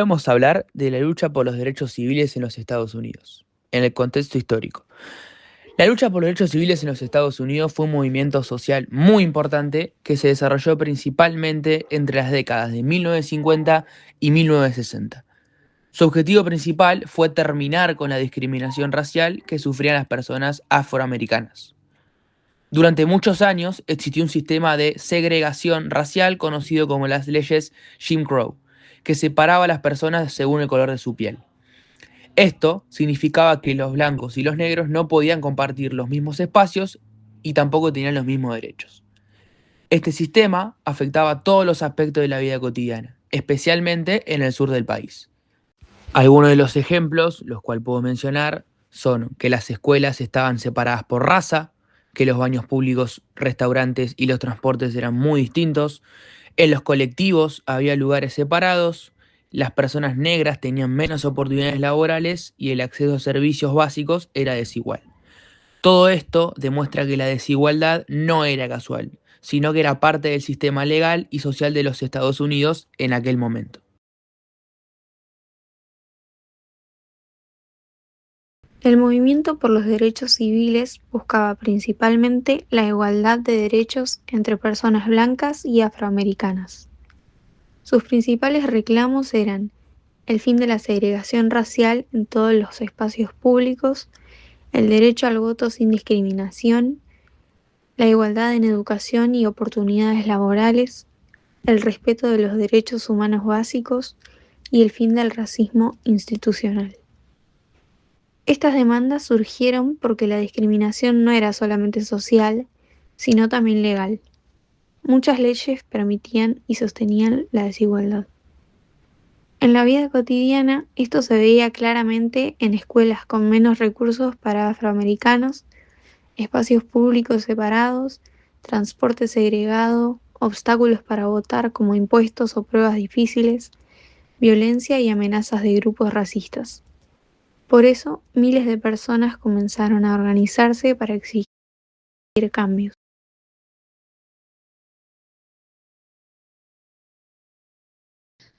vamos a hablar de la lucha por los derechos civiles en los Estados Unidos, en el contexto histórico. La lucha por los derechos civiles en los Estados Unidos fue un movimiento social muy importante que se desarrolló principalmente entre las décadas de 1950 y 1960. Su objetivo principal fue terminar con la discriminación racial que sufrían las personas afroamericanas. Durante muchos años existió un sistema de segregación racial conocido como las leyes Jim Crow, que separaba a las personas según el color de su piel. Esto significaba que los blancos y los negros no podían compartir los mismos espacios y tampoco tenían los mismos derechos. Este sistema afectaba todos los aspectos de la vida cotidiana, especialmente en el sur del país. Algunos de los ejemplos, los cuales puedo mencionar, son que las escuelas estaban separadas por raza, que los baños públicos, restaurantes y los transportes eran muy distintos, en los colectivos había lugares separados, las personas negras tenían menos oportunidades laborales y el acceso a servicios básicos era desigual. Todo esto demuestra que la desigualdad no era casual, sino que era parte del sistema legal y social de los Estados Unidos en aquel momento. El movimiento por los derechos civiles buscaba principalmente la igualdad de derechos entre personas blancas y afroamericanas. Sus principales reclamos eran el fin de la segregación racial en todos los espacios públicos, el derecho al voto sin discriminación, la igualdad en educación y oportunidades laborales, el respeto de los derechos humanos básicos y el fin del racismo institucional. Estas demandas surgieron porque la discriminación no era solamente social, sino también legal. Muchas leyes permitían y sostenían la desigualdad. En la vida cotidiana, esto se veía claramente en escuelas con menos recursos para afroamericanos, espacios públicos separados, transporte segregado, obstáculos para votar como impuestos o pruebas difíciles, violencia y amenazas de grupos racistas. Por eso, miles de personas comenzaron a organizarse para exigir cambios.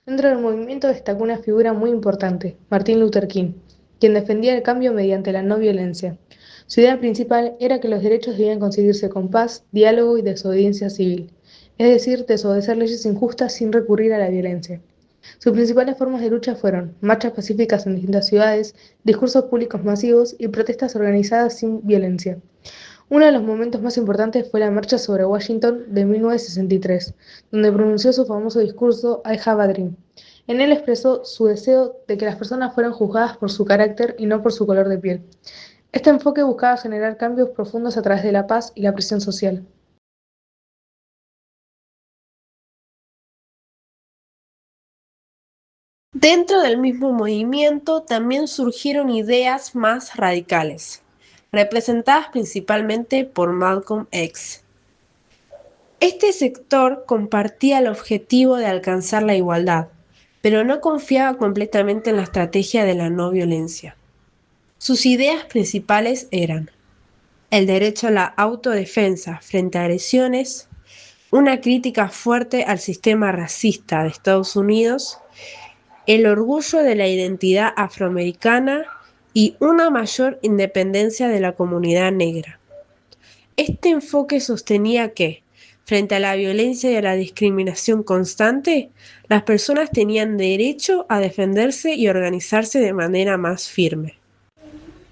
Dentro del movimiento destacó una figura muy importante, Martin Luther King, quien defendía el cambio mediante la no violencia. Su idea principal era que los derechos debían conseguirse con paz, diálogo y desobediencia civil, es decir, desobedecer leyes injustas sin recurrir a la violencia. Sus principales formas de lucha fueron marchas pacíficas en distintas ciudades, discursos públicos masivos y protestas organizadas sin violencia. Uno de los momentos más importantes fue la Marcha sobre Washington de 1963, donde pronunció su famoso discurso I Have a Dream. En él expresó su deseo de que las personas fueran juzgadas por su carácter y no por su color de piel. Este enfoque buscaba generar cambios profundos a través de la paz y la presión social. Dentro del mismo movimiento también surgieron ideas más radicales, representadas principalmente por Malcolm X. Este sector compartía el objetivo de alcanzar la igualdad, pero no confiaba completamente en la estrategia de la no violencia. Sus ideas principales eran el derecho a la autodefensa frente a agresiones, una crítica fuerte al sistema racista de Estados Unidos, el orgullo de la identidad afroamericana y una mayor independencia de la comunidad negra. Este enfoque sostenía que, frente a la violencia y a la discriminación constante, las personas tenían derecho a defenderse y organizarse de manera más firme.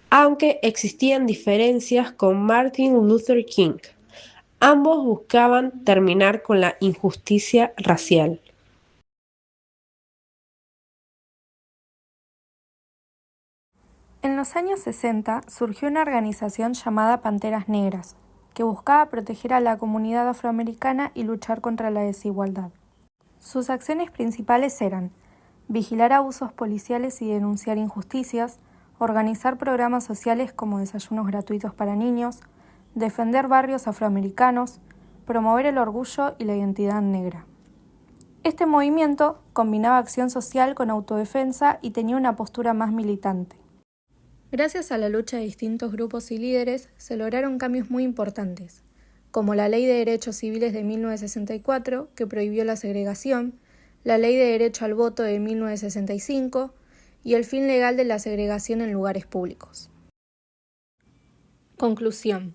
Aunque existían diferencias con Martin Luther King, ambos buscaban terminar con la injusticia racial. En los años 60 surgió una organización llamada Panteras Negras, que buscaba proteger a la comunidad afroamericana y luchar contra la desigualdad. Sus acciones principales eran vigilar abusos policiales y denunciar injusticias, organizar programas sociales como desayunos gratuitos para niños, defender barrios afroamericanos, promover el orgullo y la identidad negra. Este movimiento combinaba acción social con autodefensa y tenía una postura más militante. Gracias a la lucha de distintos grupos y líderes, se lograron cambios muy importantes, como la Ley de Derechos Civiles de 1964, que prohibió la segregación, la Ley de Derecho al Voto de 1965 y el fin legal de la segregación en lugares públicos. Conclusión.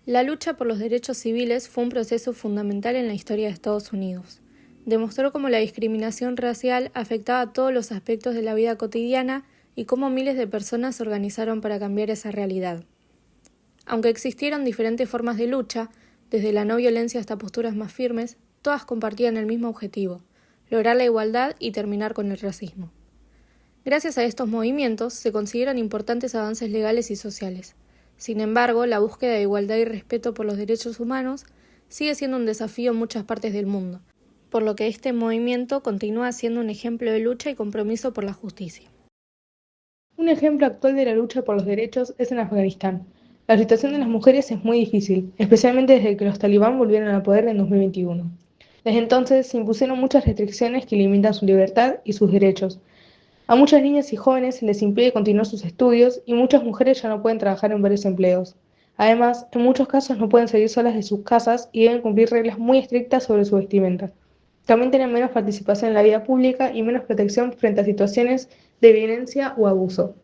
La lucha por los derechos civiles fue un proceso fundamental en la historia de Estados Unidos. Demostró cómo la discriminación racial afectaba todos los aspectos de la vida cotidiana y cómo miles de personas se organizaron para cambiar esa realidad. Aunque existieron diferentes formas de lucha, desde la no violencia hasta posturas más firmes, todas compartían el mismo objetivo: lograr la igualdad y terminar con el racismo. Gracias a estos movimientos se consiguieron importantes avances legales y sociales. Sin embargo, la búsqueda de igualdad y respeto por los derechos humanos sigue siendo un desafío en muchas partes del mundo, por lo que este movimiento continúa siendo un ejemplo de lucha y compromiso por la justicia. Un ejemplo actual de la lucha por los derechos es en Afganistán. La situación de las mujeres es muy difícil, especialmente desde que los talibán volvieron al poder en 2021. Desde entonces se impusieron muchas restricciones que limitan su libertad y sus derechos. A muchas niñas y jóvenes se les impide continuar sus estudios y muchas mujeres ya no pueden trabajar en varios empleos. Además, en muchos casos no pueden salir solas de sus casas y deben cumplir reglas muy estrictas sobre su vestimenta. También tienen menos participación en la vida pública y menos protección frente a situaciones de violencia o abuso,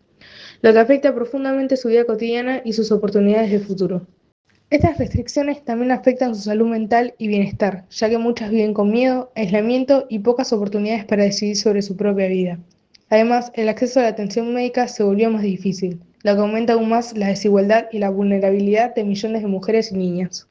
lo que afecta profundamente su vida cotidiana y sus oportunidades de futuro. Estas restricciones también afectan su salud mental y bienestar, ya que muchas viven con miedo, aislamiento y pocas oportunidades para decidir sobre su propia vida. Además, el acceso a la atención médica se volvió más difícil, lo que aumenta aún más la desigualdad y la vulnerabilidad de millones de mujeres y niñas.